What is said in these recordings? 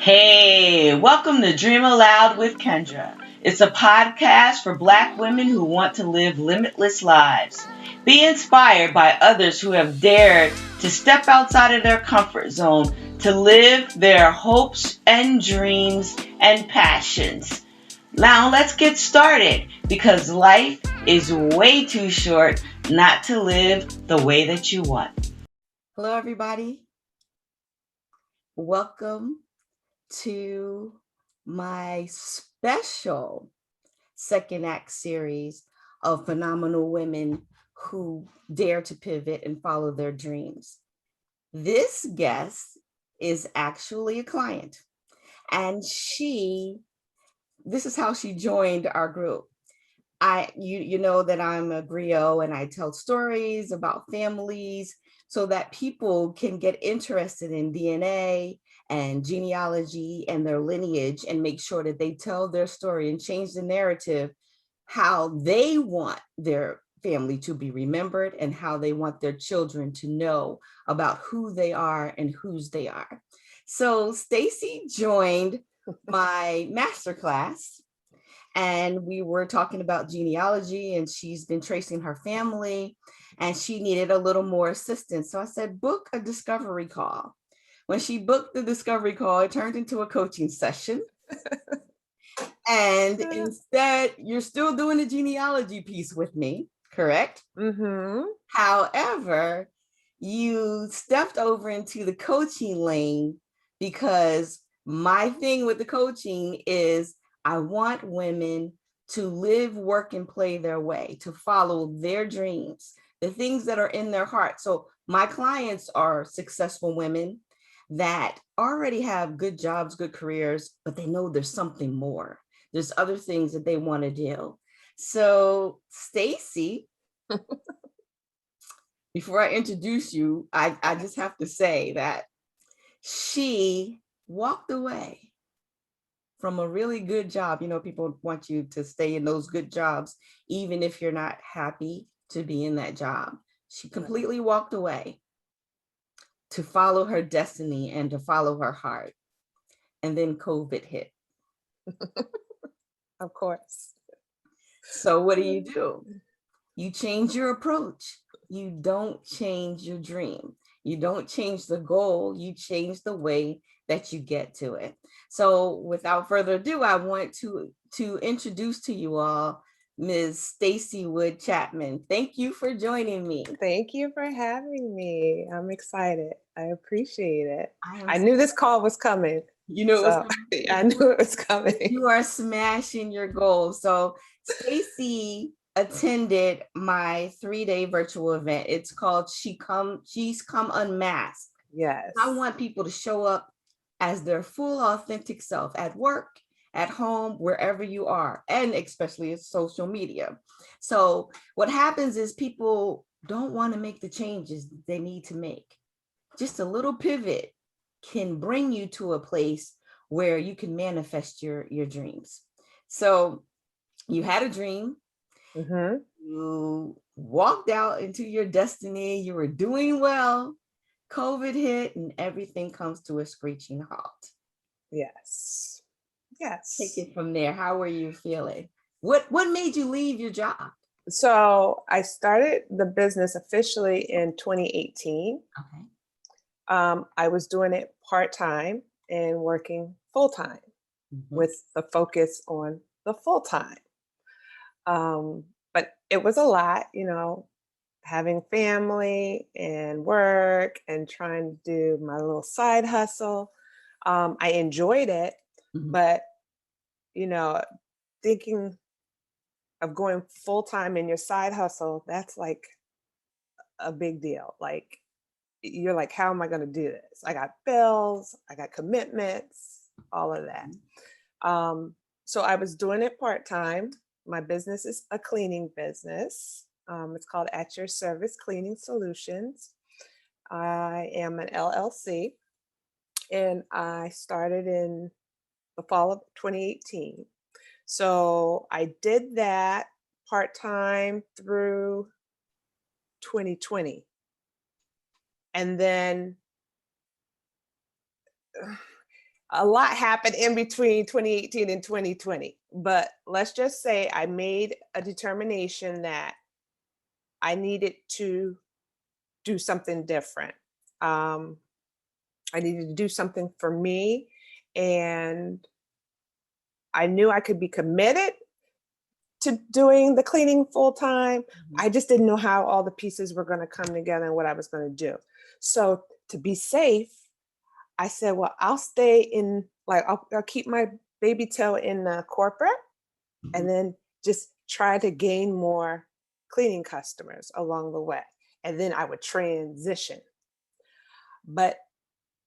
Hey, welcome to Dream Aloud with Kendra. It's a podcast for Black women who want to live limitless lives. Be inspired by others who have dared to step outside of their comfort zone to live their hopes and dreams and passions. Now let's get started because life is way too short not to live the way that you want. Hello, everybody. Welcome to my special second act series of phenomenal women who dare to pivot and follow their dreams. This guest is actually a client, and this is how she joined our group. You know that I'm a griot and I tell stories about families so that people can get interested in DNA and genealogy and their lineage and make sure that they tell their story and change the narrative how they want their family to be remembered and how they want their children to know about who they are and whose they are. So Stacy joined my masterclass and we were talking about genealogy, and she's been tracing her family and she needed a little more assistance. So I said, book a discovery call. When she booked the discovery call, it turned into a coaching session. And instead, you're still doing the genealogy piece with me, correct? Mm-hmm. However, you stepped over into the coaching lane because my thing with the coaching is I want women to live, work, and play their way, to follow their dreams, the things that are in their heart. So my clients are successful women that already have good jobs, good careers, but they know there's something more. There's other things that they want to do. So Stacy, before I introduce you, I just have to say that she walked away from a really good job. You know, people want you to stay in those good jobs, even if you're not happy to be in that job. She completely walked away to follow her destiny and to follow her heart. And then COVID hit. Of course. So what do? You change your approach. You don't change your dream. You don't change the goal. You change the way that you get to it. So without further ado, I want to introduce to you all Ms. Stacy Wood Chapman. Thank you for joining me. Thank you for having me. I'm excited. I appreciate it. I So knew this call was coming. You know, so I knew it was coming. You are smashing your goals. So Stacy attended my 3-day virtual event. It's called She's Come Unmasked. Yes. I want people to show up as their full authentic self at work, at home, wherever you are, and especially in social media. So what happens is people don't want to make the changes they need to make. Just a little pivot can bring you to a place where you can manifest your dreams. So you had a dream. Mm-hmm. You walked out into your destiny. You were doing well. COVID hit and everything comes to a screeching halt. Yes. Yes. Take it from there. How were you feeling? What made you leave your job? So I started the business officially in 2018. Okay. I was doing it part-time and working full-time with the focus on the full-time. But it was a lot, having family and work and trying to do my little side hustle. I enjoyed it, but, thinking of going full-time in your side hustle, that's like a big deal. Like, you're like, how am I going to do this? I got bills, I got commitments, all of that. So I was doing it part-time. My business is a cleaning business. It's called At Your Service Cleaning Solutions. I am an LLC, and I started in the fall of 2018. So I did that part-time through 2020. And then a lot happened in between 2018 and 2020. But let's just say I made a determination that I needed to do something different. Um, I needed to do something for me, and I knew I could be committed to doing the cleaning full time. Mhm. I just didn't know how all the pieces were going to come together and what I was going to do. So to be safe, I said, well, I'll stay in, like, I'll keep my baby toe in corporate, and then just try to gain more cleaning customers along the way. And then I would transition. But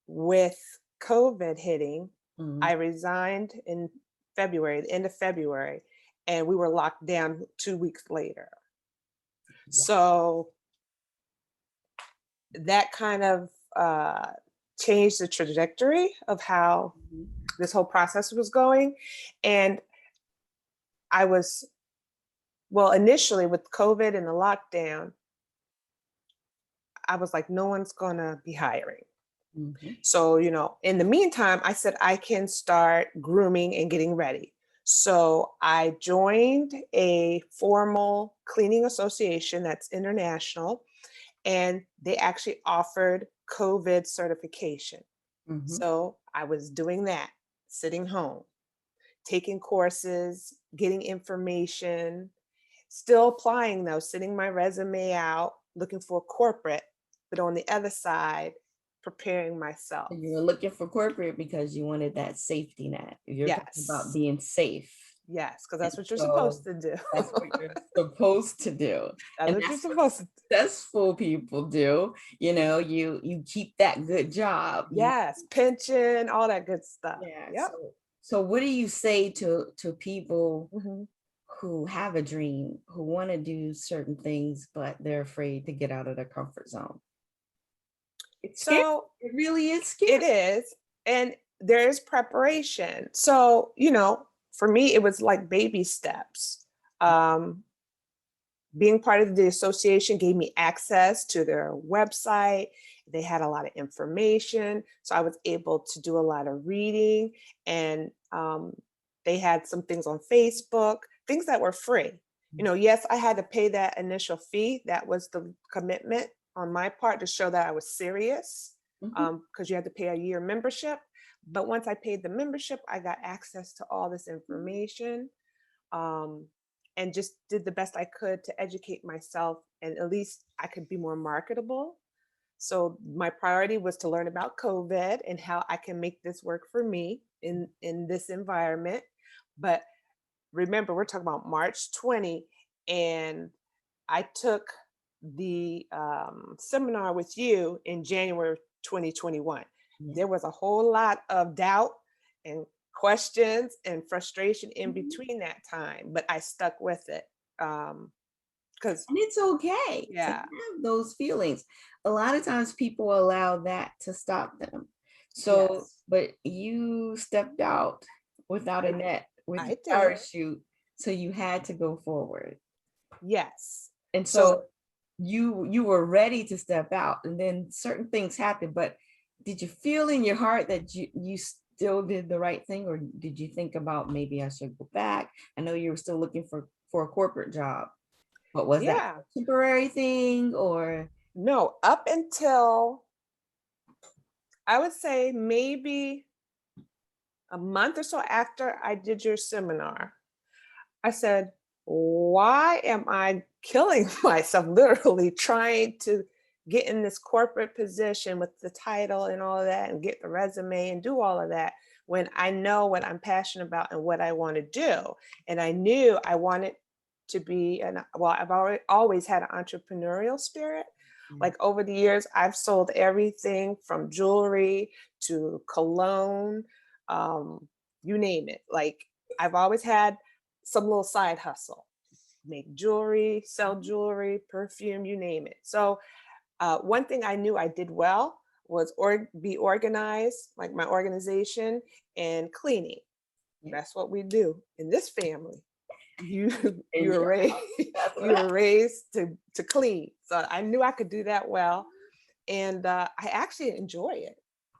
with COVID hitting, Mhm. I resigned in February, the end of February, and we were locked down 2 weeks later. Yeah. So that kind of changed the trajectory of how Mhm. this whole process was going. And I was, well, initially with COVID and the lockdown, I was like, no one's gonna be hiring. Mhm. So, in the meantime, I said I can start grooming and getting ready. So I joined a formal cleaning association that's international, and they actually offered COVID certification. Mhm. So I was doing that, sitting home, taking courses, getting information, still applying though, sending my resume out, looking for corporate, but on the other side, preparing myself. And you were looking for corporate because you wanted that safety net. You're talking about Yes, being safe. yes, because And that's what you're so supposed to do. that's what you're supposed to do. That's And what you're that's what supposed to. successful people do. You keep that good job. Yes, pension, all that good stuff. Yeah. Yep. So what do you say to people Mhm. who have a dream, who want to do certain things, but they're afraid to get out of their comfort zone? It's scary. So It really is it scary. is, and there is preparation. So, for me, it was like baby steps. Um, Being part of the association gave me access to their website. They had a lot of information. So I was able to do a lot of reading, and they had some things on Facebook, things that were free. Yes, I had to pay that initial fee. That was the commitment on my part to show that I was serious, Mhm. because you had to pay a year membership. But once I paid the membership, I got access to all this information. Um, and just did the best I could to educate myself, and at least I could be more marketable. So my priority was to learn about COVID and how I can make this work for me in this environment. But remember, we're talking about March 20, and I took the seminar with you in January 2021. Yeah. There was a whole lot of doubt and questions and frustration in Mhm. between that time, but I stuck with it. Because, And it's okay to yeah, have those feelings. A lot of times people allow that to stop them. So, yes, but you stepped out without a I, net, with I your did. parachute, so you had to go forward. Yes. And So, so you were ready to step out, and then certain things happened, but did you feel in your heart that you still did the right thing, or did you think about maybe I should go back? I know you were still looking for a corporate job, but was that yeah, a temporary thing or? no, up until I would say maybe a month or so after I did your seminar, I said, why am I killing myself, literally trying to get in this corporate position with the title and all of that and get the resume and do all of that when I know what I'm passionate about and what I want to do? And I knew I wanted to be, and well, I've always had an entrepreneurial spirit. Yeah. Like over the years, I've sold everything from jewelry to cologne, um, you name it. Like I've always had some little side hustle, make jewelry, sell jewelry, perfume, you name it. So one thing I knew I did well was be organized, like my organization, and cleaning. Yeah. That's what we do in this family. You you In were your raised house, that's what you were happened. raised to clean. So I knew I could do that well, and I actually enjoy it.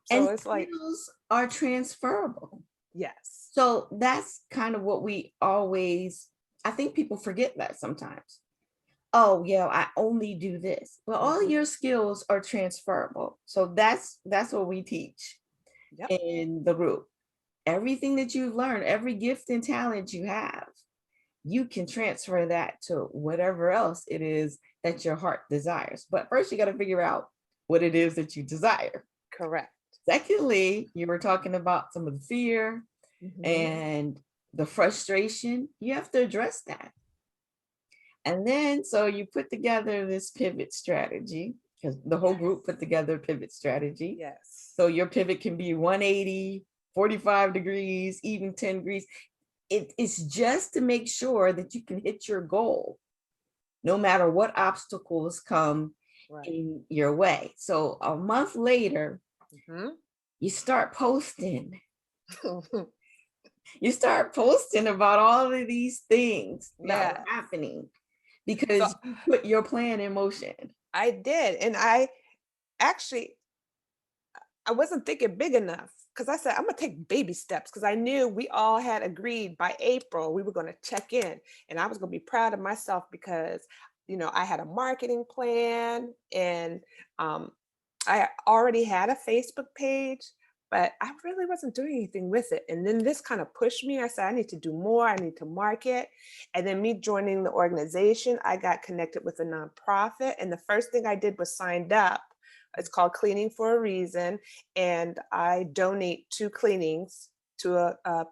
So And it's like, skills are transferable. Yes. So that's kind of what we always, I think people forget that sometimes. Oh, yeah, I only do this. Well, all Mhm. your skills are transferable. So that's what we teach Yep. in the group. Everything that you've learned, every gift and talent you have, you can transfer that to whatever else it is that your heart desires. But first, you got to figure out what it is that you desire. Correct. Secondly, you were talking about some of the fear Mhm. and the frustration. You have to address that. And then, so you put together this pivot strategy, because the whole group put together a pivot strategy. Yes. So your pivot can be 180, 45 degrees, even 10 degrees. It's just to make sure that you can hit your goal, no matter what obstacles come Right. in your way. So a month later, Mhm. you start posting. You start posting about all of these things that were Yeah. happening So because you put your plan in motion. I did, and I actually I wasn't thinking big enough because I said I'm gonna take baby steps because I knew we all had agreed by April we were gonna check in, and I was gonna be proud of myself because I had a marketing plan and um, I already had a Facebook page, but I really wasn't doing anything with it. And then this kind of pushed me. I said I need to do more. I need to market, and then me joining the organization, I got connected with a nonprofit, and the first thing I did was signed up. It's called Cleaning for a Reason, and I donate 2 cleanings to a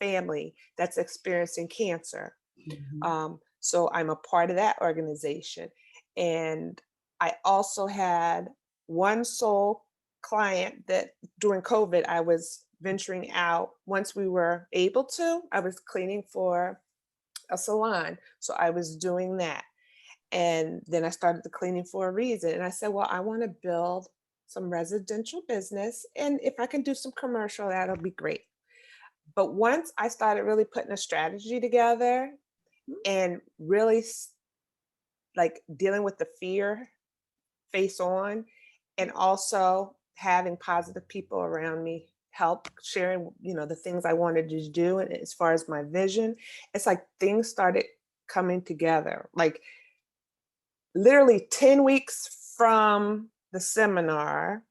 family that's experiencing cancer. Mhm. So I'm a part of that organization. And I also had one sole client that during COVID, I was venturing out. Once we were able to, I was cleaning for a salon. So I was doing that. And then I started the Cleaning for a Reason. And I said, well, I want to build some residential business. And if I can do some commercial, that'll be great. But once I started really putting a strategy together and really like dealing with the fear face on, and also having positive people around me help sharing, the things I wanted to do. And as far as my vision, it's like things started coming together. Like literally 10 weeks from the seminar,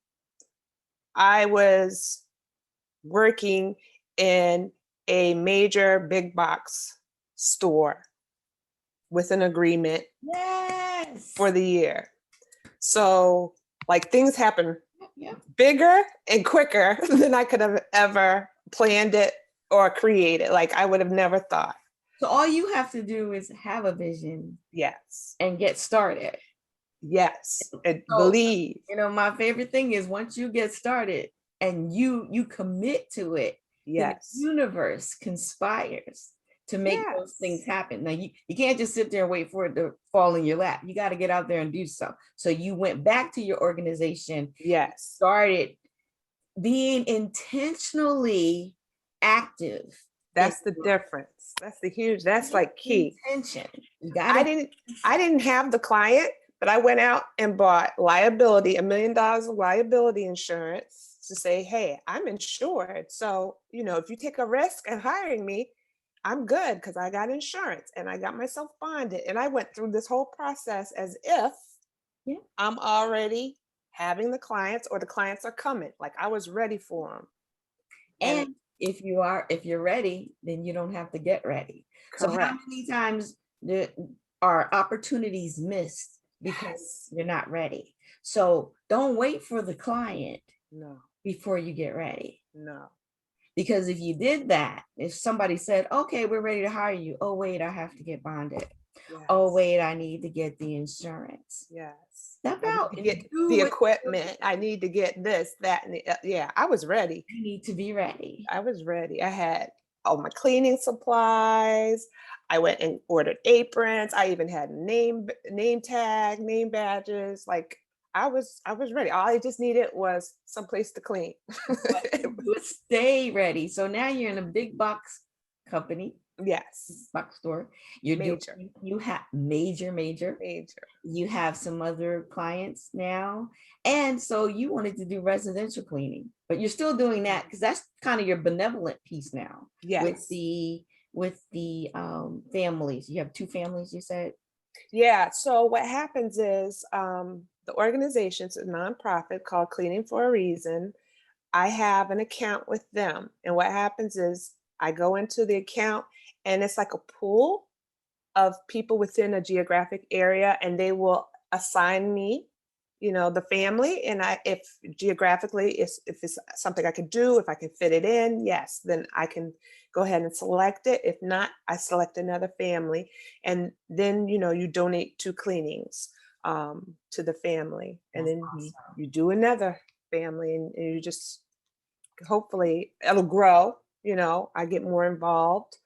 I was working in a major big box store with an agreement Yes. for the year. So, like, things happen Yeah. bigger and quicker than I could have ever planned it or created. Like, I would have never thought. So all you have to do is have a vision Yes. and get started. Yes. And So, believe. my favorite thing is once you get started and you commit to it, then the Yes. universe conspires to make those things Yes. happen. Now you can't just sit there and wait for it to fall in your lap. You got to get out there and do so. So you went back to your organization, Yes. started being intentionally active in That's the difference. That's the huge, that's like key. intention. You got I to. didn't I didn't have the client, but I went out and bought liability, $1 million of liability insurance to say, hey, I'm insured. So, if you take a risk in hiring me, I'm good because I got insurance and I got myself bonded. And I went through this whole process as if Yeah. I'm already having the clients or the clients are coming. Like I was ready for them. And And if you're ready, then you don't have to get ready. So how correct. many times are opportunities missed because Yes. you're not ready? So don't wait for the client No, before you get ready. no. Because if you did that, if somebody said, okay, we're ready to hire you. Oh, wait, I have to get bonded. Oh, Yes. wait, I need to get the insurance. Yes. Step I need out to and get do the what equipment. I need to get this, that, and yeah, I was ready. you need to be ready. I was ready. I had all my cleaning supplies. I went and ordered aprons. I even had name tag, name badges. Like I was ready. All I just needed was some place to clean. But stay ready. So now you're in a big box company. Yes. box store. You're doing, Major. you have major. Major. You have some other clients now. And so you wanted to do residential cleaning, but you're still doing that because that's kind of your benevolent piece now with Yes. the families. You have two families, you said? Yeah. So what happens is the organization's a nonprofit called Cleaning for a Reason. I have an account with them. And what happens is I go into the account and it's like a pool of people within a geographic area, and they will assign me, the family. And if geographically, if it's something I could do, if I can fit it in, yes, then I can go ahead and select it. If not, I select another family. And then, you donate two cleanings to the family. And That's then you, awesome. you do another family, and you just, hopefully it'll grow. I get more involved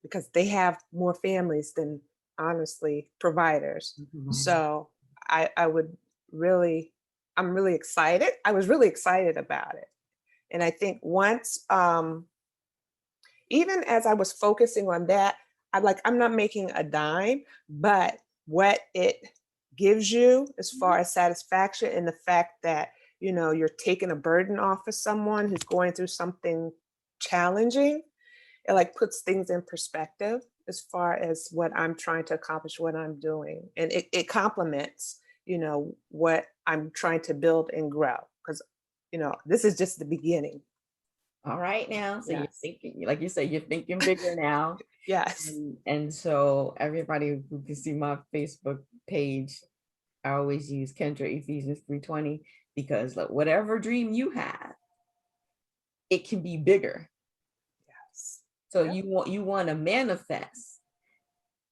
because they have more families than, honestly, providers. Mhm. So I would really, I'm really excited. I was really excited about it. And I think once, even as I was focusing on that, I'm not making a dime, but what it gives you as far as satisfaction, and the fact that, you're taking a burden off of someone who's going through something challenging, it like puts things in perspective as far as what I'm trying to accomplish, what I'm doing. And it complements, what I'm trying to build and grow. Because, this is just the beginning. All right now. So you're Yes. thinking, like you said, you're thinking bigger now. Yes. And so everybody who can see my Facebook page, I always use Kendra Ephesians 3:20 because like whatever dream you have, it can be bigger. Yes. So Yep. you want to manifest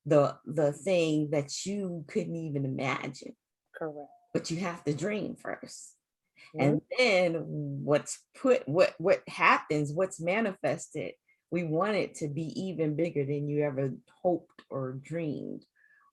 the thing that you couldn't even imagine, Correct. but you have to dream first. Mhm. And then what happens, what's manifested, we want it to be even bigger than you ever hoped or dreamed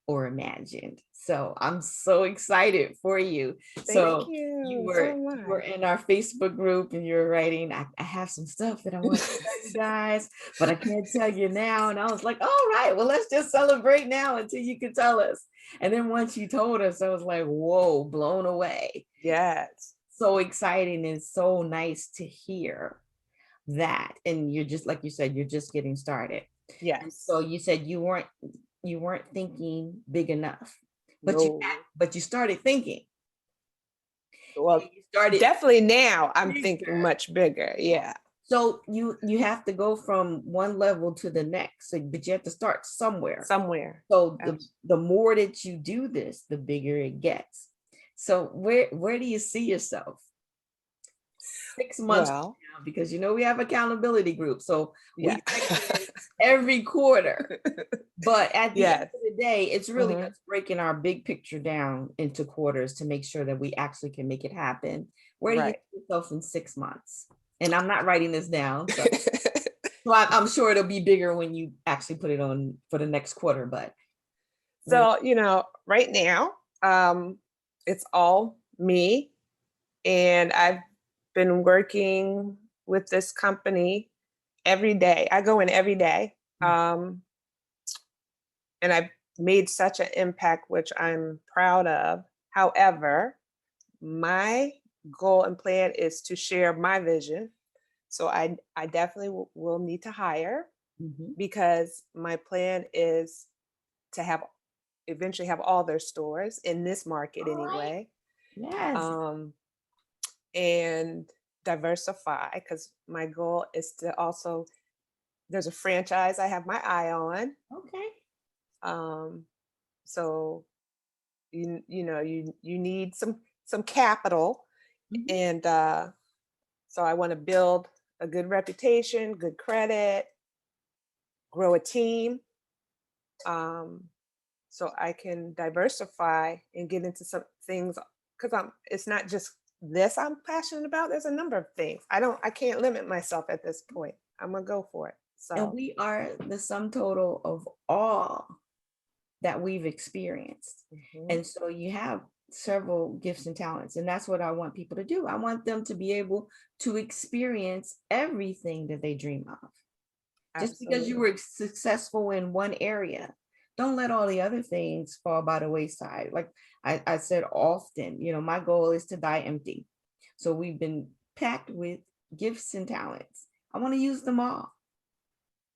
or imagined. So I'm so excited for you. Thank So you you. So were am you were I. in our Facebook group and you're writing, I have some stuff that I want to tell you guys, but I can't tell you now. And I was like, all right, well, let's just celebrate now until you can tell us. And then once you told us, I was like, whoa, blown away. Yes. So exciting and so nice to hear that. And you're just like you said, you're just getting started. And Yes. so you said you weren't thinking big enough, but No. but you started thinking. Well, And you started definitely now I'm thinking bigger. much bigger. Yeah. So you have to go from one level to the next. So, but you have to start somewhere. Somewhere. So the Abs- the more that you do this, the bigger it gets. So where do you see yourself 6 months Well, from now? Because we have accountability groups, so yeah. we check in every quarter. But at the end Yes. of the day, it's really Hmm. us breaking our big picture down into quarters to make sure that we actually can make it happen. Where do you Right. see yourself in 6 months? And I'm not writing this down, so I'm sure it'll be bigger when you actually put it on for the next quarter. But where? So, right now, it's all me. And I've been working with this company every day. I go in every day. And I've made such an impact, which I'm proud of. However, my goal and plan is to share my vision. So I definitely will need to hire, Mhm. because my plan is to have eventually have all their stores in this market All right. anyway. Yes. Um, and diversify, because my goal is to also, there's a franchise I have my eye on. Okay. Um, so you need some capital, Mhm. and so I want to build a good reputation, good credit, grow a team, um, so I can diversify and get into some things, because it's not just this I'm passionate about. There's a number of things. I can't limit myself at this point. I'm gonna go for it. And So we are the sum total of all that we've experienced. mhm. And so you have several gifts and talents. And that's what I want people to do. I want them to be able to experience everything that they dream of. Just because you Absolutely. were successful in one area, don't let all the other things fall by the wayside. Like I said often, my goal is to die empty. So we've been packed with gifts and talents. I want to use them all.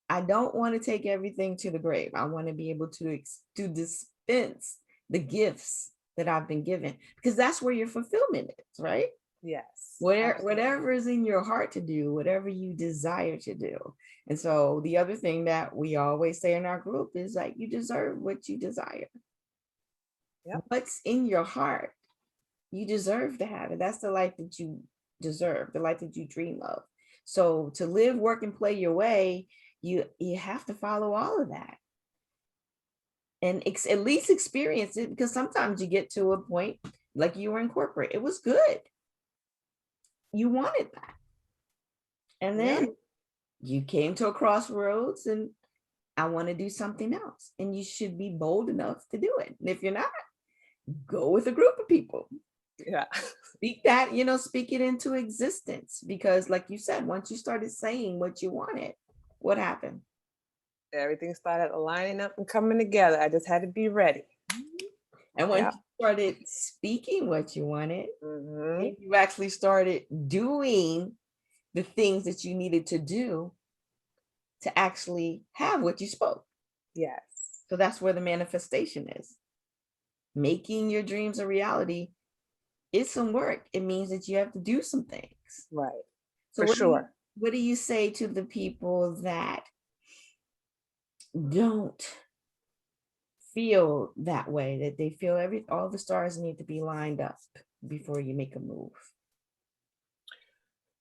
I don't want to take everything to the grave. I want to be able to dispense the gifts that I've been given, because that's where your fulfillment is, right? Yes, Whatever absolutely. is in your heart to do, whatever you desire to do. And so the other thing that we always say in our group is like, you deserve what you desire. Yep. What's in your heart, you deserve to have it. That's the life that you deserve, the life that you dream of. So to live, work, and play your way, you have to follow all of that and at least experience it, because sometimes you get to a point like you were in corporate. It was good. You wanted that. And Yep. then you came to a crossroads and I want to do something else. And you should be bold enough to do it. And if you're not, go with a group of people. Yeah. Speak that, speak it into existence. Because like you said, once you started saying what you wanted, what happened? Everything started lining up and coming together. I just had to be ready. And once Yeah. you started speaking what you wanted, Hmm. and you actually started doing the things that you needed to do to actually have what you spoke. Yes. So that's where the manifestation is. Making your dreams a reality is some work. It means that you have to do some things. Right. So For sure. what do you say to the people that don't feel that way, that they feel all the stars need to be lined up before you make a move?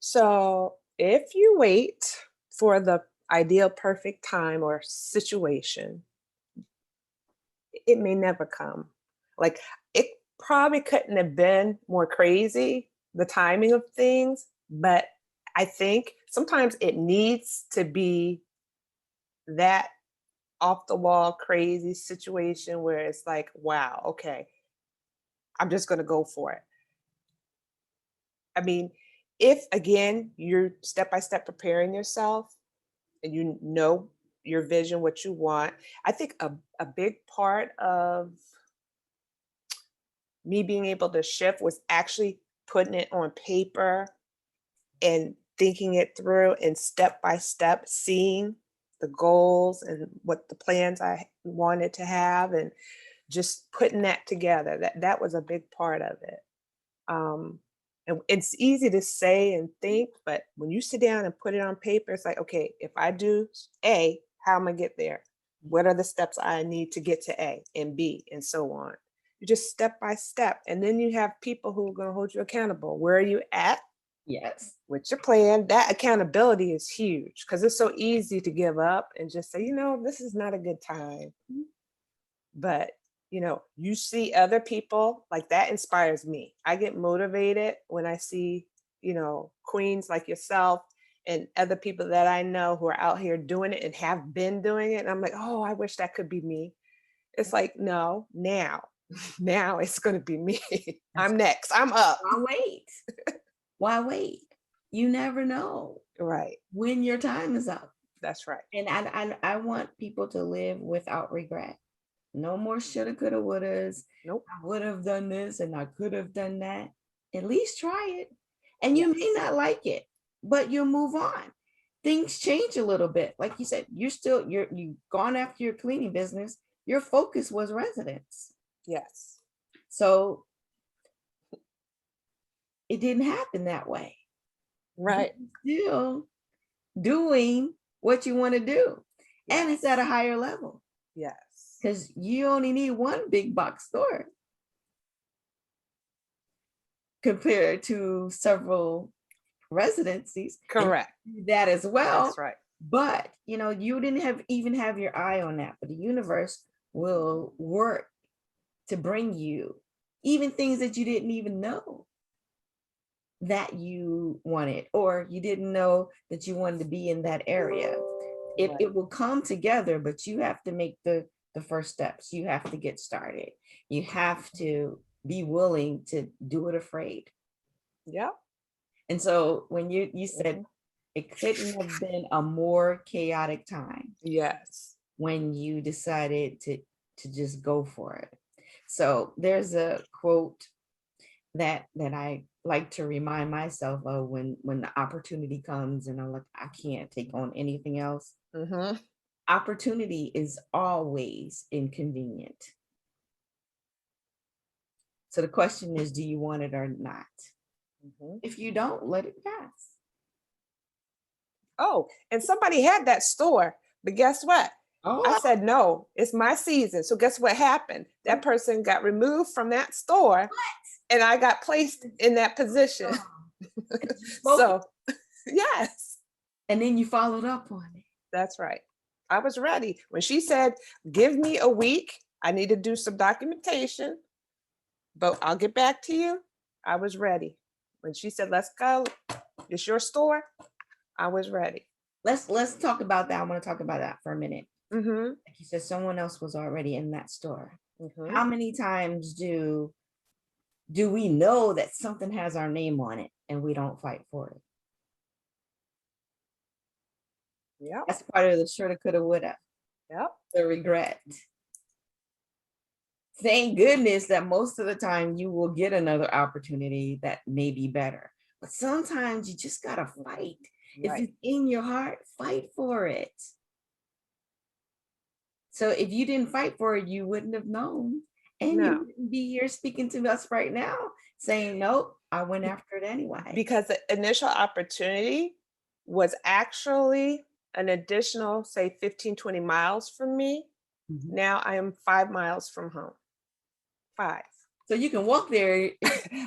So if you wait for the ideal perfect time or situation, it may never come. Like it probably couldn't have been more crazy, the timing of things, but I think sometimes it needs to be that off the wall crazy situation where it's like, wow, okay, I'm just going to go for it. I mean, if again, you're step by step preparing yourself and you know your vision, what you want, I think a big part of me being able to shift was actually putting it on paper and thinking it through and step by step seeing the goals and what the plans I wanted to have and just putting that together. That was a big part of it. Um, and it's easy to say and think, but when you sit down and put it on paper, it's like, okay, if I do A, how am I get there? What are the steps I need to get to A and B and so on? You just step by step. And then you have people who are going to hold you accountable. Where are you at Yes. with your plan? That accountability is huge because it's so easy to give up and just say, this is not a good time. But you see other people like that inspires me. I get motivated when I see queens like yourself and other people that I know who are out here doing it and have been doing it, and I'm like, oh, I wish that could be me. It's like, no, now now it's going to be me. That's I'm next, I'm up. why wait. Why wait? You never know Right. when your time is up. That's right. And I want people to live without regret. No more shoulda, coulda, wouldas. Nope. I would have done this and I could have done that. At least try it. And you may Yes. not like it, but you'll move on. Things change a little bit. Like you said, you've gone after your cleaning business. Your focus was residents. Yes. So it didn't happen that way. But Right. you're still doing what you want to do. And it's at a Yes. higher level Yes. because you only need one big box store compared to several residencies, and Correct. you do that as That's well. right. But you didn't have your eye on that, but the universe will work to bring you even things that you didn't even know that you wanted, or you didn't know that you wanted to be in that area. Right. It will come together, but you have to make the first steps. You have to get started. You have to be willing to do it afraid. Yep. And so when you said Mhm. It couldn't have been a more chaotic time Yes. when you decided to just go for it. So there's a quote that I like to remind myself of when the opportunity comes and I'm like, I can't take on anything else. Mm-hmm. Opportunity is always inconvenient. So the question is, do you want it or not? Mm-hmm. If you don't, let it pass. Oh, and somebody had that store, but guess what? I Oh, said, no, it's my season. So guess what happened? That person got removed from that store and I got placed in that position. you spoke it, So, yes, and then you followed up on it. that's right. I was ready. When she said, give me a week, I need to do some documentation, but I'll get back to you. I was ready. When she said, let's go, it's your store, I was ready. Let's talk about that. I want to talk about that for a minute. Mm-hmm. Like you said, someone else was already in that store. Mm-hmm. How many times do we know that something has our name on it and we don't fight for it? Yep. That's part of the shoulda, coulda, woulda, Yep. the regret. Thank goodness that most of the time you will get another opportunity that may be better. But sometimes you just gotta fight. If Right. it's in your heart, fight for it. So if you didn't fight for it, you wouldn't have known. And you No, wouldn't be here speaking to us right now saying, nope, I went after it anyway. because the initial opportunity was actually an additional, say, 15, 20 miles from me. Mhm. Now I am 5 miles from home. 5. So you can walk there.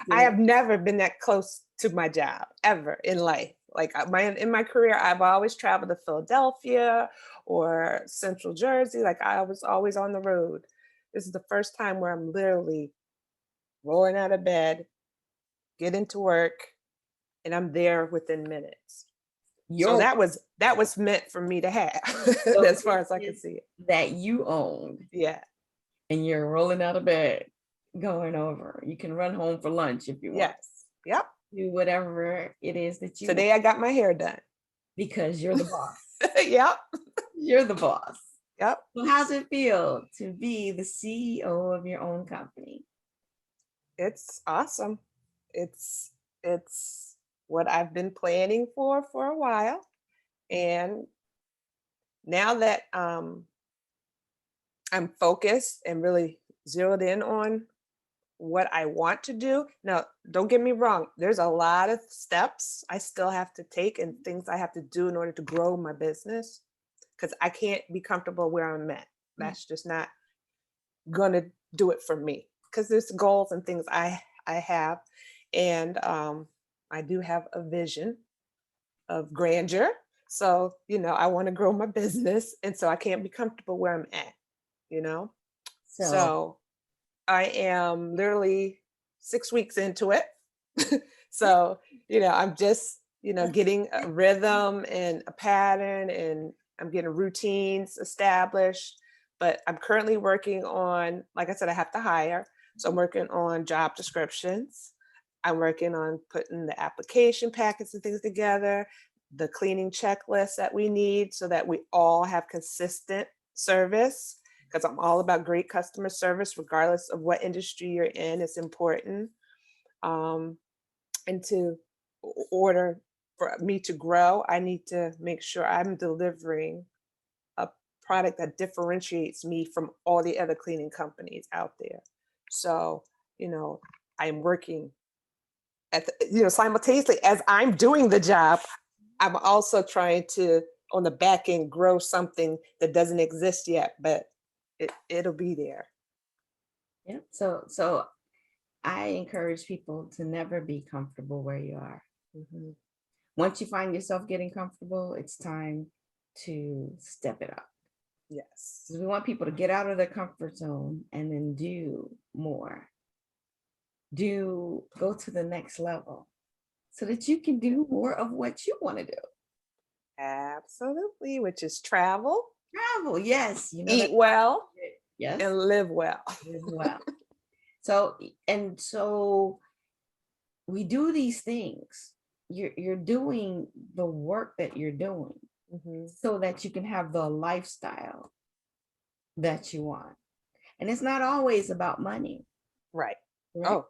I have never been that close to my job ever in life. Like in my career, I've always traveled to Philadelphia or Central Jersey. Like I was always on the road. This is the first time where I'm literally rolling out of bed, get into work, and I'm there within minutes. So Your that was meant for me to have, so as far as I can business see it. that you owned Yeah. and you're rolling out of bed, going over. You can run home for lunch if you want. Yes. Yep. Do whatever it is that you want Today I got my hair done. because you're the boss. Yep. You're the boss. Yep. So how's it feel to be the CEO of your own company? It's awesome. It's it's what I've been planning for a while. And now that I'm focused and really zeroed in on what I want to do. Now, don't get me wrong, there's a lot of steps I still have to take and things I have to do in order to grow my business because I can't be comfortable where I'm at. That's just not going to do it for me because there's goals and things I have. And I do have a vision of grandeur. So, I want to grow my business. And so I can't be comfortable where I'm at, you know? So So I am literally 6 weeks into it. So, I'm just, getting a rhythm and a pattern and I'm getting routines established. But I'm currently working on, like I said, I have to hire. So I'm working on job descriptions. I'm working on putting the application packets and things together, the cleaning checklist that we need so that we all have consistent service because I'm all about great customer service, regardless of what industry you're in. It's important. Um, and to order for me to grow, I need to make sure I'm delivering a product that differentiates me from all the other cleaning companies out there. So, I'm working simultaneously as I'm doing the job, I'm also trying to, on the back end, grow something that doesn't exist yet, but it'll be there. yeah. So I encourage people to never be comfortable where you are. Mhm. Once you find yourself getting comfortable, it's time to step it up. Yes. Because we want people to get out of their comfort zone and then do more. Go to the next level so that you can do more of what you want to do. Absolutely, which is travel, Travel, yes, that. eat well, Yes, and live well. as well. So, and so we do these things you're doing the work that you're doing Mhm. so that you can have the lifestyle that you want. And it's not always about money, Right. right? Oh,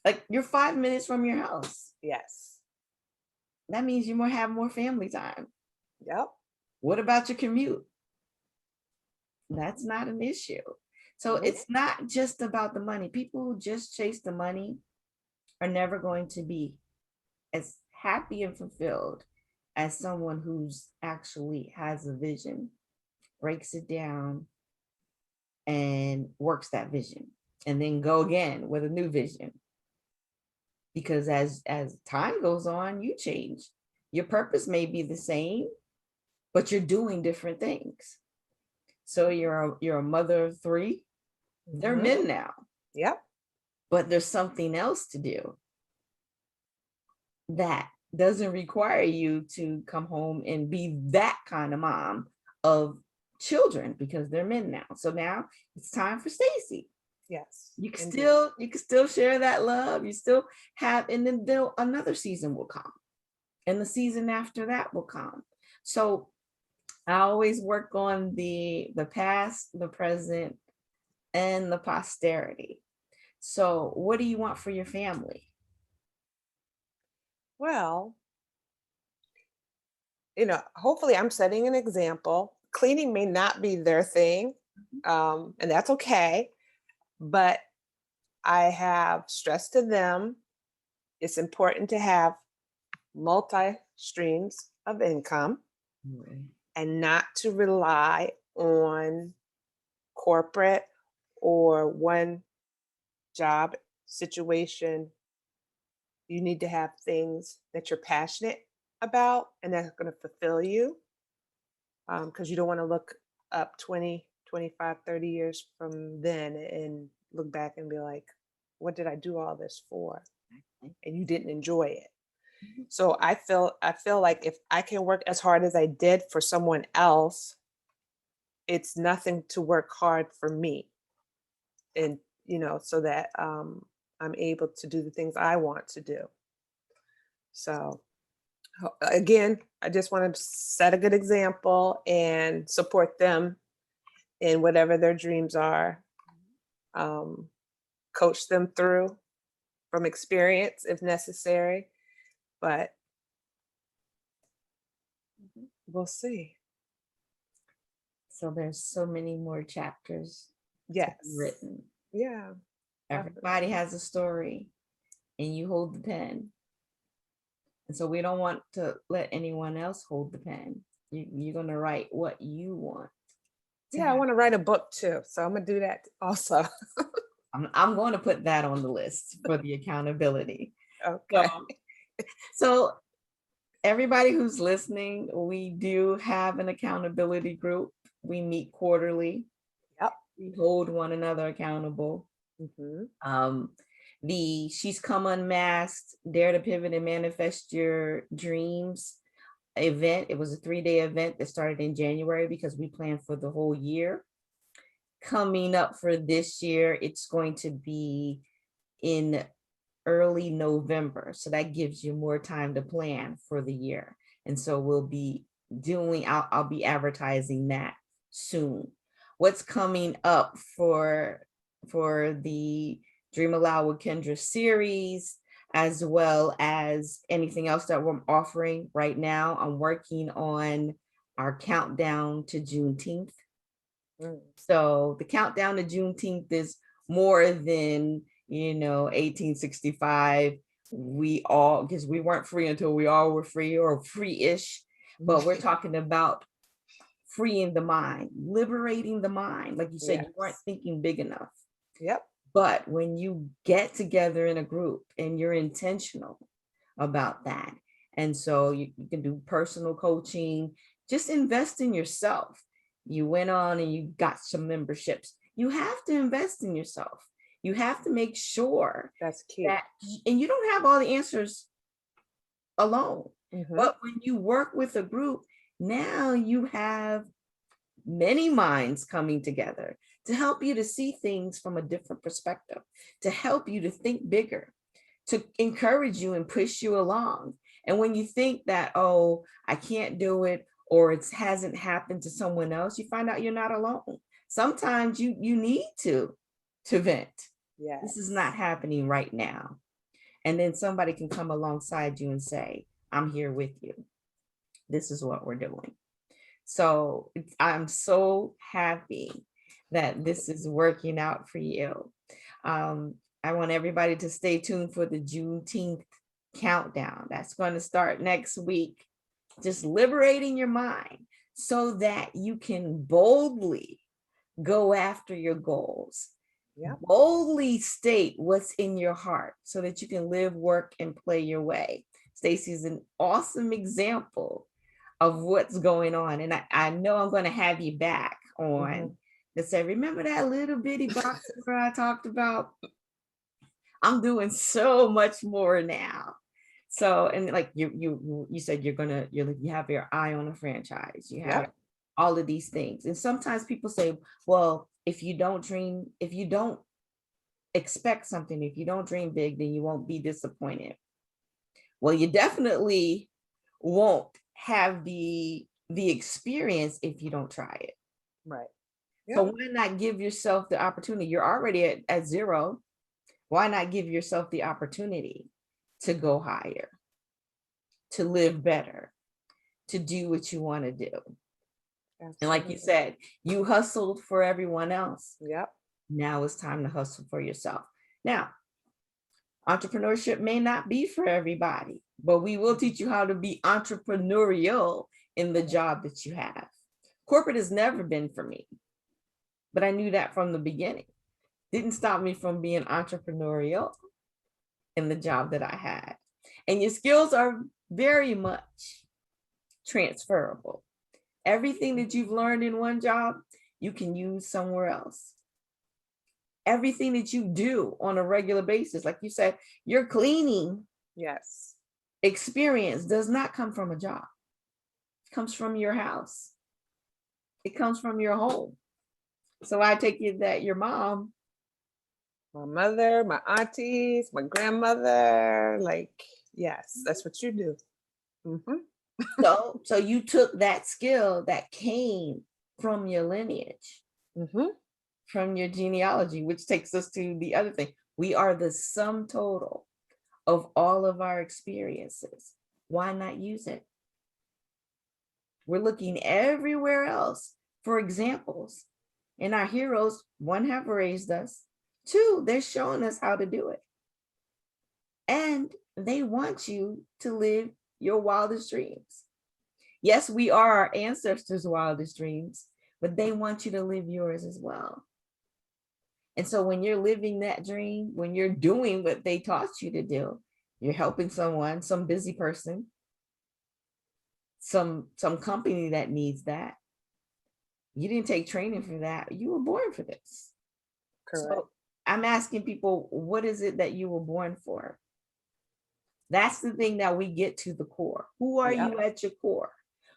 Like you're 5 minutes from your house. yes. That means you more have more family time. Yep. What about your commute? That's not an issue. So Nope. it's not just about the money. People who just chase the money are never going to be as happy and fulfilled as someone who's actually has a vision, breaks it down, and works that vision, and then go again with a new vision. Because as time goes on, you change. Your purpose may be the same, but you're doing different things. So you're a mother of three. They're Mhm. men now, Yep. but there's something else to do that doesn't require you to come home and be that kind of mom of children because they're men now. So now it's time for Stacy. Yes. You can Indeed. still share that love. You still have, and then another season will come, and the season after that will come. So I always work on the past, the present, and the posterity. So what do you want for your family? Well, hopefully I'm setting an example. Cleaning may not be their thing, and that's okay. But I have stressed to them it's important to have multi streams of income Right. and not to rely on corporate or one job situation. You need to have things that you're passionate about and that's going to fulfill you, because you don't want to look up 20, 25, 30 years from then and look back and be like, what did I do all this for? And you didn't enjoy it. Mhm. So I feel like if I can work as hard as I did for someone else, it's nothing to work hard for me. And so that I'm able to do the things I want to do. So again, I just want to set a good example and support them in whatever their dreams are. Um, coach them through from experience if necessary, but Mhm. we'll see. So there's so many more chapters to be Yes. written. Yeah, Everybody definitely. has a story, and you hold the pen. And so we don't want to let anyone else hold the pen. You're going to write what you want to Yeah, I have. want to write a book too, so I'm gonna do that also. I'm going to put that on the list for the accountability. So, Okay. so everybody who's listening, we do have an accountability group. We meet quarterly. Yep. We hold one another accountable. Hmm. Um, the She's Come Unmasked, Dare to Pivot and Manifest Your Dreams event. It was a 3-day event that started in January because we planned for the whole year. Coming up for this year, it's going to be in early November. So that gives you more time to plan for the year. And so we'll be I'll be advertising that soon. What's coming up for the Dream Aloud with Kendra series, as well as anything else that we're offering right now? I'm working on our countdown to Juneteenth. Mm. So the countdown to Juneteenth is more than, 1865. We all, because we weren't free until we all were free or free-ish, but we're talking about freeing the mind, liberating the mind. Like you said, you weren't Yes. thinking big enough. Yep. But when you get together in a group and you're intentional about that, and so you can do personal coaching, just invest in yourself. You went on and you got some memberships. You have to invest in yourself. You have to make sure That's key. that, and you don't have all the answers alone. Hmm. But when you work with a group, now you have many minds coming together to help you to see things from a different perspective, to help you to think bigger, to encourage you and push you along. And when you think that, oh, I can't do it, or it hasn't happened to someone else, you find out you're not alone. Sometimes you need to vent. This is not Yes. happening right now. And then somebody can come alongside you and say, I'm here with you. This is what we're doing. So I'm so happy that this is working out for you. I want everybody to stay tuned for the Juneteenth countdown. That's going to start next week. Just liberating your mind so that you can boldly go after your goals. Yep. Boldly state what's in your heart so that you can live, work, and play your way. Stacy's an awesome example of what's going on. And I know I'm going to have you back on to say, remember that little bitty box where I talked about? I'm doing so much more now. So, and like you said, you have your eye on a franchise. You have Yep. all of these things. And sometimes people say, well, if you don't expect something, if you don't dream big, then you won't be disappointed. Well, you definitely won't have the experience if you don't try it. Right. So Yep. why not give yourself the opportunity? You're already at zero. Why not give yourself the opportunity to go higher, to live better, to do what you want to do? And like you Absolutely. said, you hustled for everyone else. Yep. Now it's time to hustle for yourself. Now, entrepreneurship may not be for everybody, but we will teach you how to be entrepreneurial in the job that you have. Corporate has never been for me, but I knew that from the beginning. Didn't stop me from being entrepreneurial in the job that I had. And your skills are very much transferable. Everything that you've learned in one job, you can use somewhere else. Everything that you do on a regular basis, like you said, your cleaning Yes. experience does not come from a job. It comes from your house. It comes from your home. So I take it that your mom, My mother, my aunties, my grandmother, like, yes, that's what you do. so you took that skill that came from your lineage, Mm-hmm. from your genealogy, which takes us to the other thing. We are the sum total of all of our experiences. Why not use it? We're looking everywhere else for examples. And our heroes, one, have raised us. Two, they're showing us how to do it. And they want you to live your wildest dreams. Yes, we are our ancestors' wildest dreams, but they want you to live yours as well. And so when you're living that dream, when you're doing what they taught you to do, you're helping someone, some busy person, some company that needs that. You didn't take training for that. You were born for this. Correct. So I'm asking people, what is it that you were born for? That's the thing that we get to the core. Who are Yep. you at your core?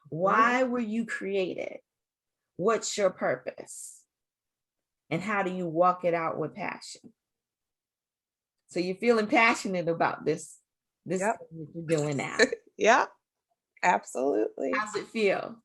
Mhm. Why were you created? What's your purpose? And how do you walk it out with passion? So you're feeling passionate about this Yep. thing that you're doing now. Yep. Absolutely. How's it feel?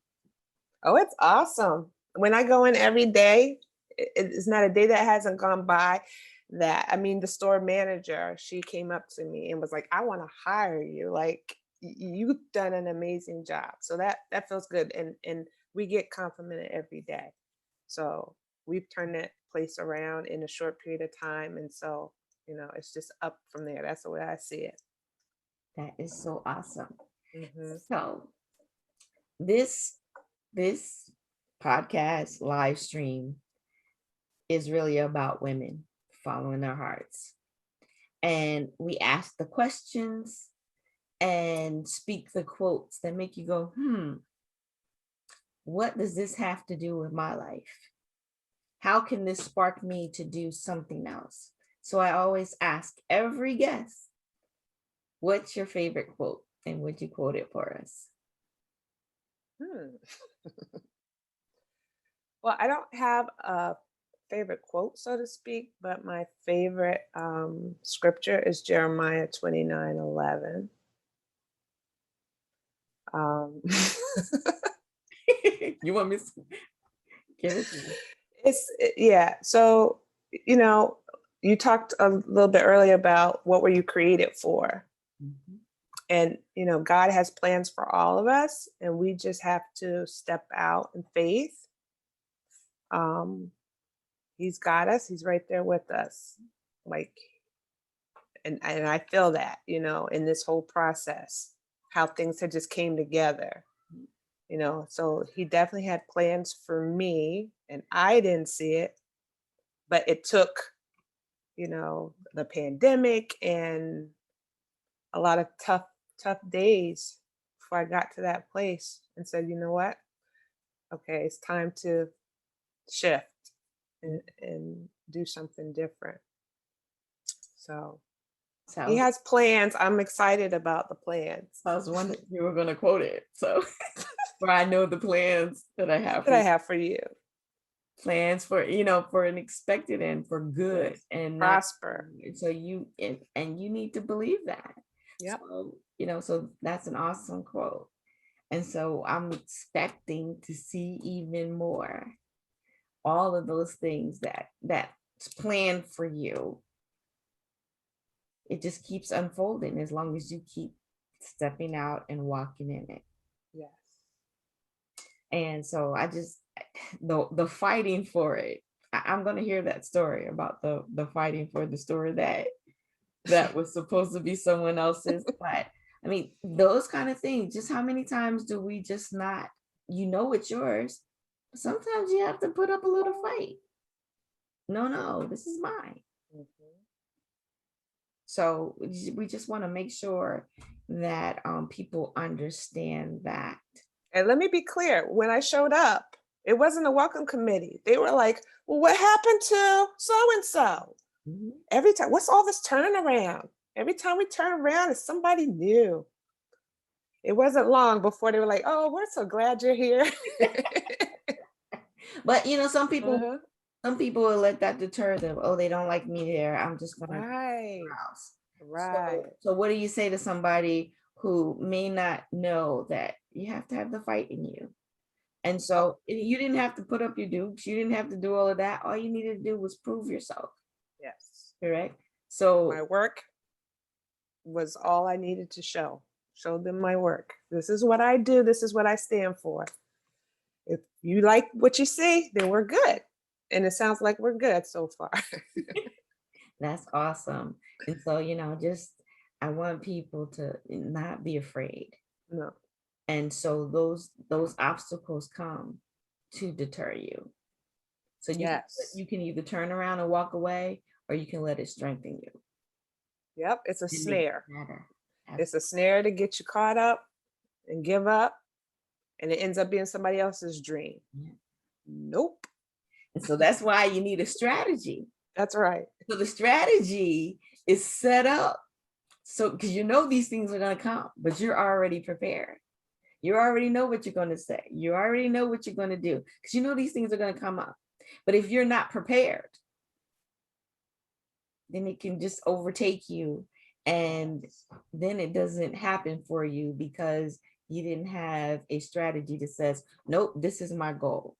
Oh, it's awesome. When I go in every day, it's not a day that hasn't gone by that, I mean, the store manager, she came up to me and was like, I want to hire you. Like, you've done an amazing job. So that feels good. And we get complimented every day. So we've turned that place around in a short period of time. And so, it's just up from there. That's the way I see it. That is so awesome. Hmm. So this this podcast live stream is really about women following their hearts. And we ask the questions and speak the quotes that make you go, what does this have to do with my life? How can this spark me to do something else? So I always ask every guest, what's your favorite quote? And would you quote it for us? Hmm. Well, I don't have a favorite quote, so to speak, but my favorite scripture is Jeremiah 29:11. Um, You want me to give it to me? yeah. So, you know, you talked a little bit earlier about what were you created for? Mhm. And, God has plans for all of us, and we just have to step out in faith. Um, he's got us, he's right there with us. Like, and I feel that, in this whole process, how things had just came together. So he definitely had plans for me, and I didn't see it, but it took, the pandemic and a lot of tough days before I got to that place and said, you know what? Okay, it's time to shift and do something different. So he Sounds has plans. I'm excited about the plans I was wondering if you were gonna quote it. So where I know the plans that I have that for I you. have for you. Plans for, for an expected and for good Yes. and not Prosper. so and you need to believe that. Yep. So, so that's an awesome quote. And so I'm expecting to see even more. All of those things that's planned for you. It just keeps unfolding as long as you keep stepping out and walking in it. Yes. And so I just the fighting for it. I'm gonna hear that story about the fighting for the story that was supposed to be someone else's. But I mean, those kind of things, just how many times do we just not, it's yours. Sometimes you have to put up a little fight. No, this is mine. Mhm. So we just want to make sure that people understand that. And let me be clear, when I showed up, it wasn't a welcome committee. They were like, well, what happened to so and so? Mhm. Every time, what's all this turning around? Every time we turn around, it's somebody new. It wasn't long before they were like, oh, we're so glad you're here. But some people Uh-huh. some people will let that deter them. Oh, they don't like me there. I'm just gonna go Right. somewhere else. So, Right. so what do you say to somebody who may not know that you have to have the fight in you? And Yep. so you didn't have to put up your dukes. You didn't have to do all of that. All you needed to do was prove yourself. Yes. Correct. My So work was all I needed to show. Show them my work. This is what I do. This is what I stand for. If you like what you see, then we're good. And it sounds like we're good so far. that's awesome. And so, just I want people to not be afraid. No. And so those obstacles come to deter you. So Yes. you can either turn around and walk away, or you can let it strengthen you Yep. It's a and make it snare. better. It's a snare to get you caught up and give up. And it ends up being somebody else's dream. Yeah. Nope. And so that's why you need a strategy. That's right. So the strategy is set up so because these things are going to come, but you're already prepared. You already know what you're going to say. You already know what you're going to do because these things are going to come up. But if you're not prepared, then it can just overtake you, and then it doesn't happen for you because you didn't have a strategy that says, nope, this is my goal.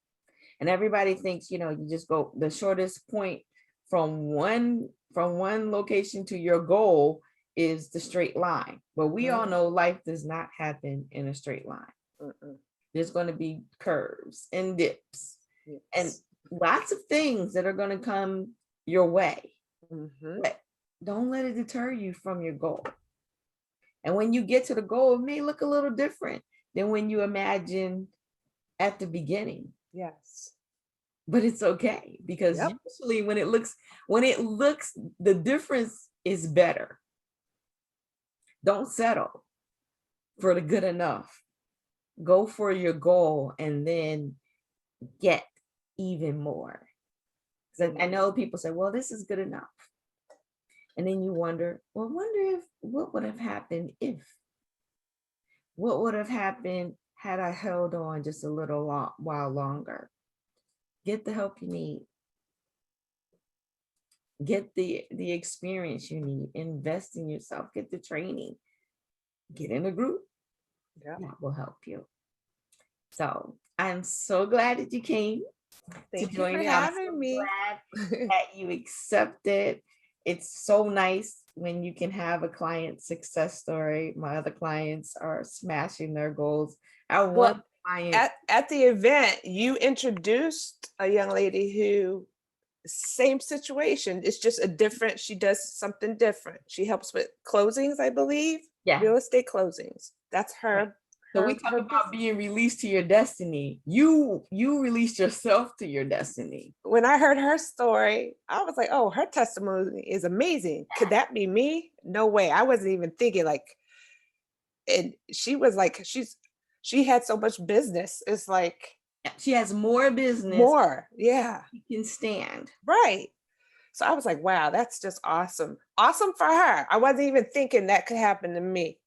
And everybody thinks, you just go the shortest point from one location to your goal is the straight line. But we all know life does not happen in a straight line. Mm-mm. There's going to be curves and dips and Yes. lots of things that are going to come your way. Mm-hmm. But don't let it deter you from your goal. And when you get to the goal, it may look a little different than when you imagined at the beginning. Yes. But it's okay because Yep. usually when it looks, the difference is better. Don't settle for the good enough. Go for your goal and then get even more. Because I know people say, well, this is good enough. And then you wonder, well, wonder if what would have happened if what would have happened had I held on just a little while longer. Get the help you need. Get the experience you need. Invest in yourself. Get the training. Get in a group. Yeah. that will help you. So I'm so glad that you came to Thank you join for me. I'm so having me. glad that you accepted. It's so nice when you can have a client success story. My other clients are smashing their goals. I Well, one client, at the event, you introduced a young lady who same situation. It's just a different, she does something different. She helps with closings, I believe, yeah. real estate closings. That's Right. her So we talk her about business. being released to your destiny. You released yourself to your destiny. When I heard her story, I was like, oh, her testimony is amazing. Could that be me? No way. I wasn't even thinking like, and she was like, she had so much business. It's like She has more business more. Yeah. than she can stand Right. So I was like, wow, that's just awesome. Awesome for her. I wasn't even thinking that could happen to me.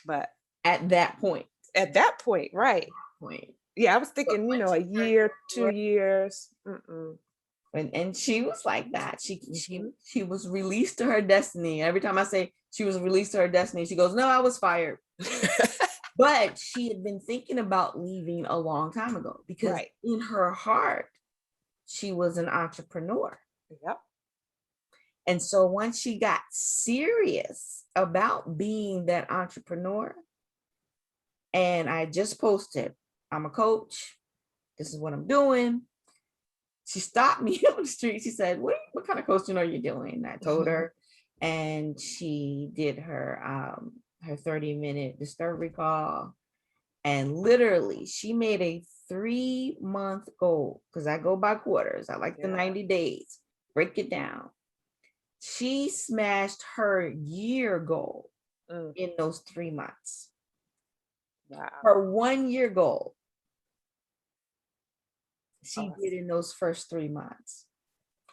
But at that point. at that point, right. Point. Yeah, I was But thinking, when a she turned year, 4, 2 years. Mm-mm. and she was like that. Mhm. She was released to her destiny. Every time I say she was released to her destiny, she goes, "No, I was fired." But she had been thinking about leaving a long time ago because Right. in her heart, she was an entrepreneur. Yep. And so once she got serious about being that entrepreneur, and I just posted, I'm a coach, this is what I'm doing. She stopped me on the street. She said, what kind of coaching are you doing? I told her, and she did her 30-minute discovery call. And literally, she made a 3-month goal because I go by quarters. I like the Yeah. 90 days, break it down. She smashed her year goal Mm. in those 3 months. Wow. Her 1 year goal, she did Awesome. in those first 3 months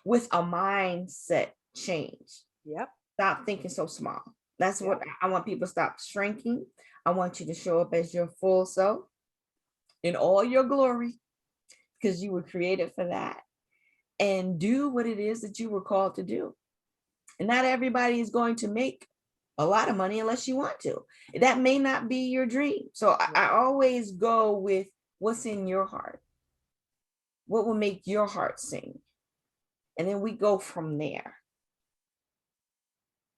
with a mindset change. Yep. Stop thinking so small. That's what Yep. I want people to stop shrinking. I want you to show up as your full self in all your glory because you were created for that, and do what it is that you were called to do. And not everybody is going to make a lot of money unless you want to. That may not be your dream. So I always go with what's in your heart. What will make your heart sing? And then we go from there.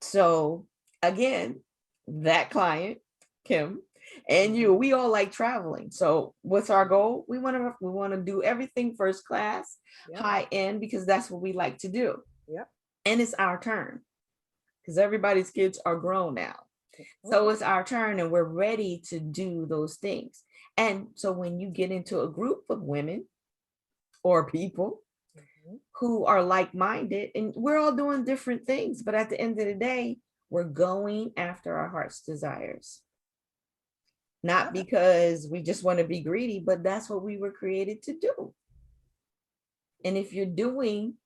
So again, that client, Kim, and you, we all like traveling. So what's our goal? We want to do everything first class, Yep. high end, because that's what we like to do. Yep. And it's our turn because everybody's kids are grown now. Mhm. So it's our turn and we're ready to do those things. And so when you get into a group of women or people Mhm. who are like-minded, and we're all doing different things, but at the end of the day, we're going after our heart's desires. Not Yeah. because we just want to be greedy, but that's what we were created to do. And if you're doing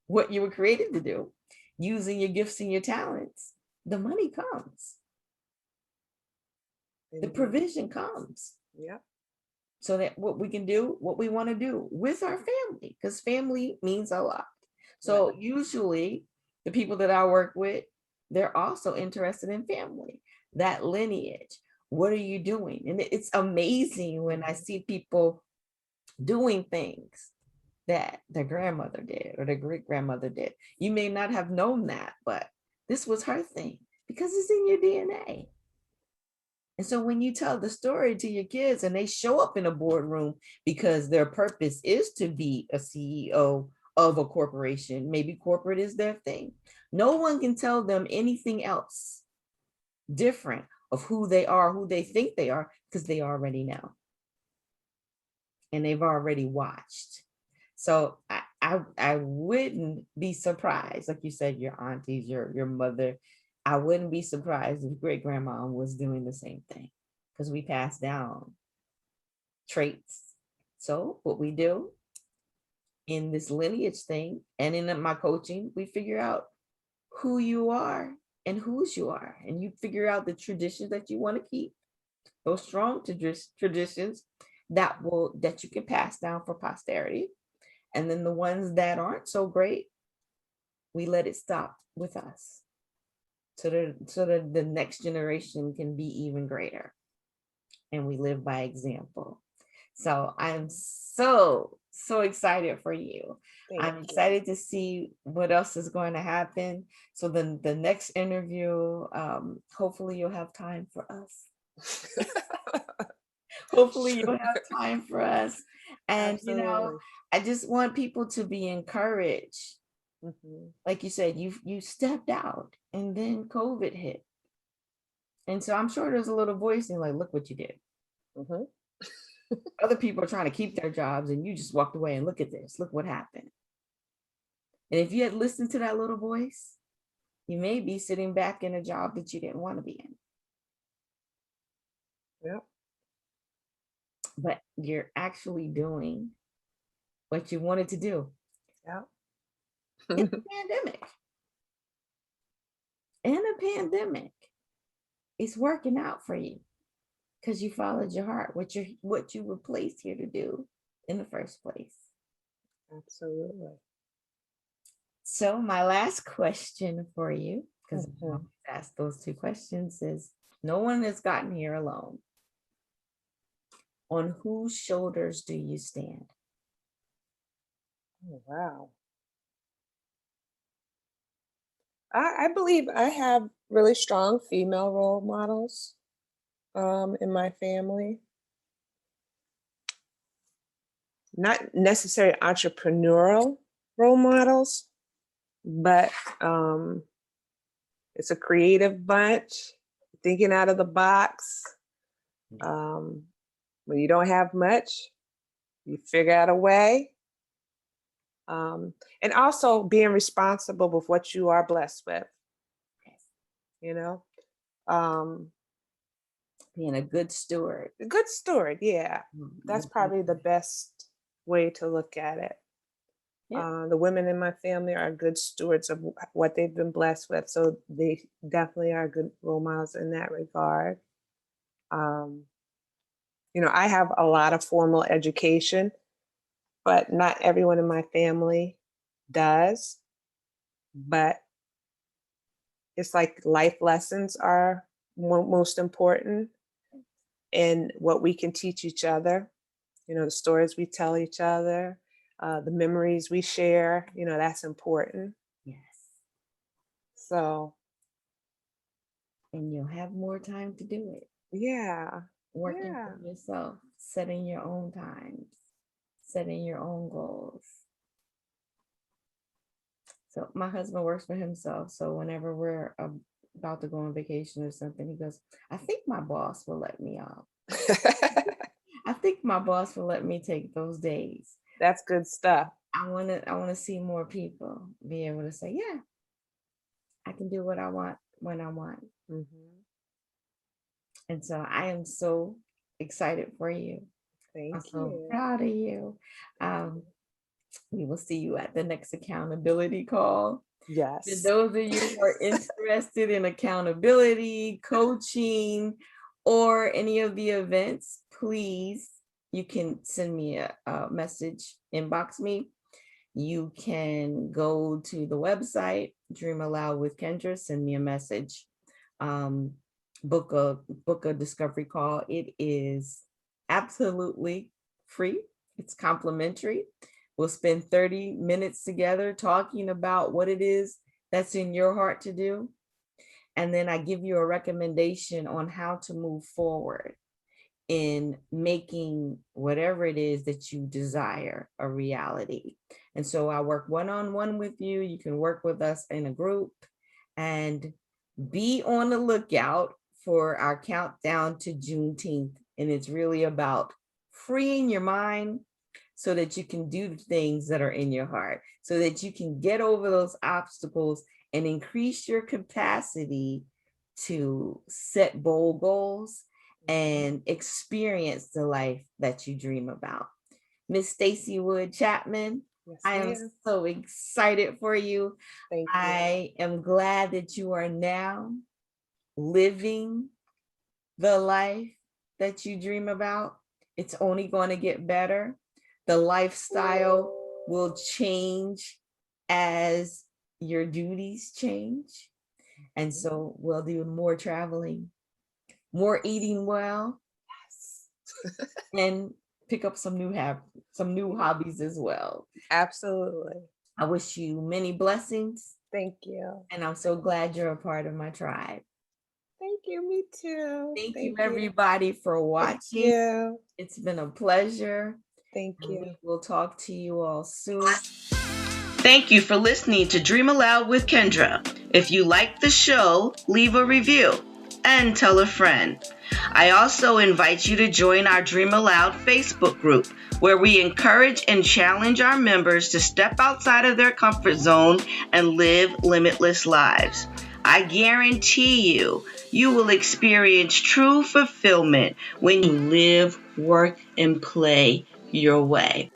what you were created to do, using your gifts and your talents, the money comes, the Indeed. provision comes. Yep. So that what we can do, what we want to do with our family, because family means a lot. Right. So usually the people that I work with, they're also interested in family, that lineage. What are you doing? And it's amazing when I see people doing things that their grandmother did or their great grandmother did. You may not have known that, but this was her thing because it's in your DNA. And so when you tell the story to your kids and they show up in a boardroom because their purpose is to be a CEO of a corporation, maybe corporate is their thing. No one can tell them anything else different of who they are, who they think they are, because they already know. And they've already watched. So I wouldn't be surprised, like you said, your aunties, your mother. I wouldn't be surprised if great grandma was doing the same thing because we pass down traits. So what we do in this lineage thing and in my coaching, we figure out who you are and whose you are, and you figure out the traditions that you want to keep, those strong traditions that you can pass down for posterity, and then the ones that aren't so great, we let it stop with us so that the next generation can be even greater. and we live by example. So I'm so excited for you. Thank I'm you. excited to see what else is going to happen. So then the next interview, hopefully you'll have time for us. Hopefully you'll have Sure. time for us. And Absolutely. I just want people to be encouraged. Hmm. Like you said, you stepped out and then COVID hit. And so I'm sure there's a little voice in like, look what you did. Hmm. Other people are trying to keep their jobs and you just walked away and look at this. Look what happened. And if you had listened to that little voice, you may be sitting back in a job that you didn't want to be in. Yep. But you're actually doing what you wanted to do Yep. in a pandemic. In a pandemic, it's working out for you because you followed your heart, what you were placed here to do in the first place. Absolutely. So my last question for you, because I Hmm. always ask those two questions, is no one has gotten here alone. On whose shoulders do you stand? Oh, wow. I believe I have really strong female role models in my family. Not necessarily entrepreneurial role models, but it's a creative bunch, thinking out of the box. Um, when you don't have much, you figure out a way. And also being responsible with what you are blessed with, you know. Um, Being a good steward. a good steward, yeah. That's probably the best way to look at it. Yeah. The women in my family are good stewards of what they've been blessed with, so they definitely are good role models in that regard. Um, I have a lot of formal education, but not everyone in my family does. But it's like life lessons are most important, and what we can teach each other. The stories we tell each other, the memories we share. That's important. Yes. So And you'll have more time to do it. yeah, Working for yeah. yourself, setting your own times, setting your own goals. So my husband works for himself. So whenever we're about to go on vacation or something, he goes, I think my boss will let me off. I think my boss will let me take those days. That's good stuff. I want to see more people be able to say, yeah, I can do what I want when I want. Hmm. And so I am so excited for you. I'm Thank so you. proud of you. Um, we will see you at the next accountability call. For Yes. those of you who are interested in accountability, coaching, or any of the events, please, you can send me a message, inbox me. You can go to the website, Dream Aloud with Kendra, send me a message. Um, book a discovery call. It is absolutely free. It's complimentary. We'll spend 30 minutes together talking about what it is that's in your heart to do. And then I give you a recommendation on how to move forward in making whatever it is that you desire a reality. And so I work one-on-one with you. You can work with us in a group, and be on the lookout for our countdown to Juneteenth. And it's really about freeing your mind so that you can do the things that are in your heart, so that you can get over those obstacles and increase your capacity to set bold goals and experience the life that you dream about. Miss Stacy Wood Chapman, Yes, I am ma'am. so excited for you. Thank you. I am glad that you are now living the life that you dream about. It's only going to get better. The lifestyle will change as your duties change. And Mhm. so we'll do more traveling, more eating well, and pick up some new hobbies as well. Absolutely. I wish you many blessings, Thank you. and I'm so glad you're a part of my tribe. Thank you. Me too. Thank you, Thank you. everybody, for Thank watching. you. It's been a pleasure. Thank And you. we will talk to you all soon. Thank you for listening to Dream Aloud with Kendra. If you like the show, leave a review and tell a friend. I also invite you to join our Dream Aloud Facebook group, where we encourage and challenge our members to step outside of their comfort zone and live limitless lives. I guarantee you will experience true fulfillment when you live, work, and play your way.